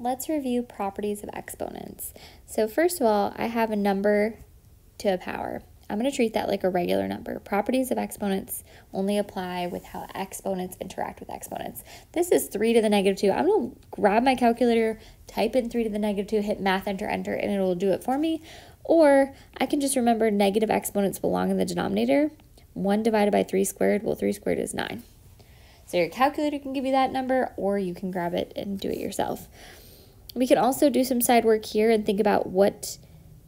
Let's review properties of exponents. So first of all, I have a number to a power. I'm going to treat that like a regular number. Properties of exponents only apply with how exponents interact with exponents. This is 3 to the negative 2. I'm going to grab my calculator, type in 3 to the negative 2, hit math, enter, enter, and it will do it for me. Or I can just remember negative exponents belong in the denominator. 1 divided by 3 squared, well, 3 squared is 9. So your calculator can give you that number, or you can grab it and do it yourself. We can also do some side work here and think about what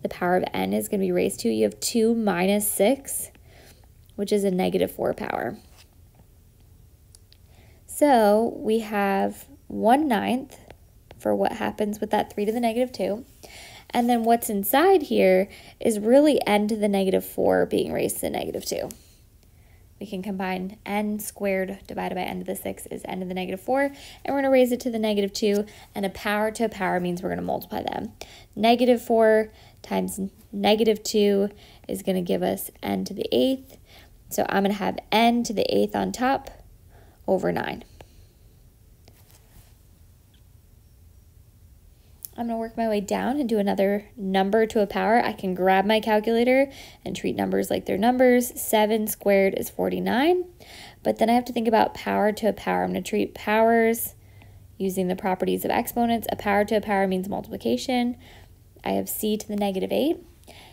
the power of n is going to be raised to. You have 2 minus 6, which is a negative 4 power. So we have 1/9 for what happens with that 3 to the negative 2. And then what's inside here is really n to the negative 4 being raised to the negative 2. We can combine n squared divided by n to the 6 is n to the negative 4, and we're going to raise it to the negative 2, and a power to a power means we're going to multiply them. Negative 4 times negative 2 is going to give us n to the 8th, so I'm going to have n to the 8th on top over 9. I'm going to work my way down and do another number to a power. I can grab my calculator and treat numbers like they're numbers. 7 squared is 49. But then I have to think about power to a power. I'm going to treat powers using the properties of exponents. A power to a power means multiplication. I have c to the negative 8.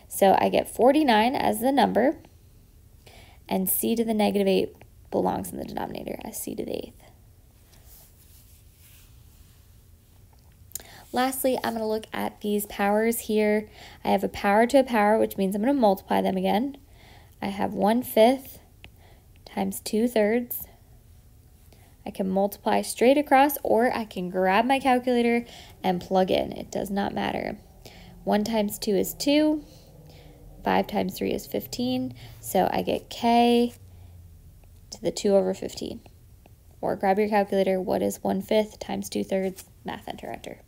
So I get 49 as the number, and c to the negative 8 belongs in the denominator as c to the 8th. Lastly, I'm going to look at these powers here. I have a power to a power, which means I'm going to multiply them again. I have 1/5 times 2/3. I can multiply straight across, or I can grab my calculator and plug in. It does not matter. 1 times 2 is 2. 5 times 3 is 15. So I get k to the 2 over 15. Or grab your calculator. What is 1/5 times 2/3? Math, enter, enter.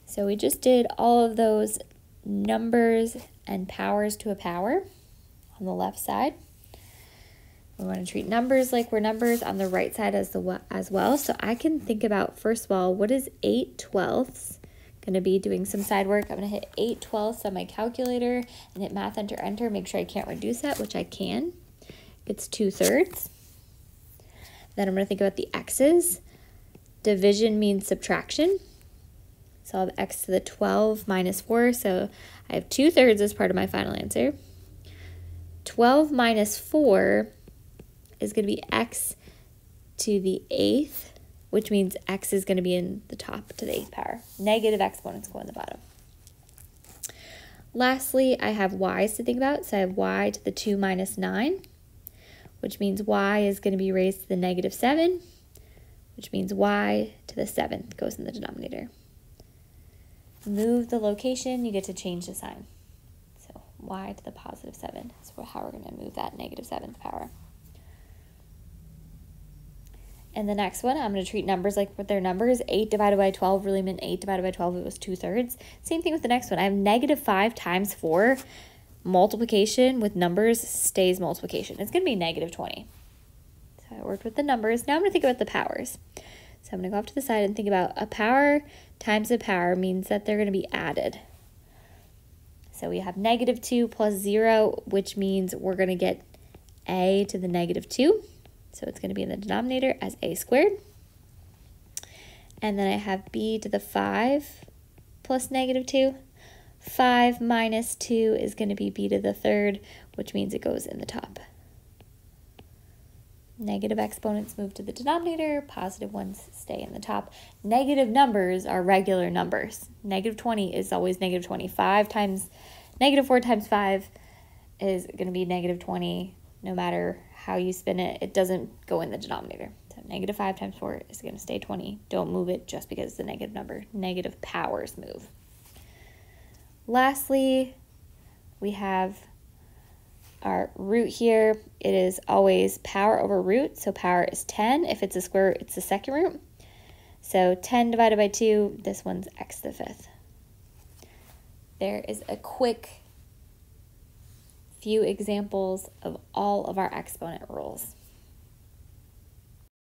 So we just did all of those numbers and powers to a power on the left side. We want to treat numbers like we're numbers on the right side as well. So I can think about, first of all, what is 8/12? Going to be doing some side work. I'm going to hit 8/12 on my calculator and hit math, enter, enter. Make sure I can't reduce that, which I can. It's 2/3. Then I'm going to think about the x's. Division means subtraction. So I'll have x to the 12 minus 4, so I have 2/3 as part of my final answer. 12 minus 4 is going to be x to the 8th, which means x is going to be in the top to the 8th power. Negative exponents go in the bottom. Lastly, I have y's to think about, so I have y to the 2 minus 9, which means y is going to be raised to the negative 7, which means y to the 7th goes in the denominator. Move the location, you get to change the sign. So y to the positive 7 is how we're going to move that negative 7th power. And the next one, I'm going to treat numbers like what they're numbers. 8 divided by 12 really meant 8 divided by 12, it was 2/3. Same thing with the next one. I have negative 5 times 4. Multiplication with numbers stays multiplication. It's going to be negative 20. So I worked with the numbers. Now I'm going to think about the powers. So I'm going to go off to the side and think about a power times a power means that they're going to be added. So we have negative 2 plus 0, which means we're going to get a to the negative 2. So it's going to be in the denominator as a squared. And then I have b to the 5 plus negative 2. 5 minus 2 is going to be b to the 3rd, which means it goes in the top. Negative exponents move to the denominator, positive ones stay in the top. Negative numbers are regular numbers. Negative 20 is always negative 20. Negative 4 times 5 is going to be negative 20. No matter how you spin it, it doesn't go in the denominator. So negative 5 times 4 is going to stay 20. Don't move it just because it's a negative number. Negative powers move. Lastly, we have our root here. It is always power over root, so power is 10. If it's a square root, it's the second root. So 10 divided by 2, this one's x to the 5th. There is a quick few examples of all of our exponent rules.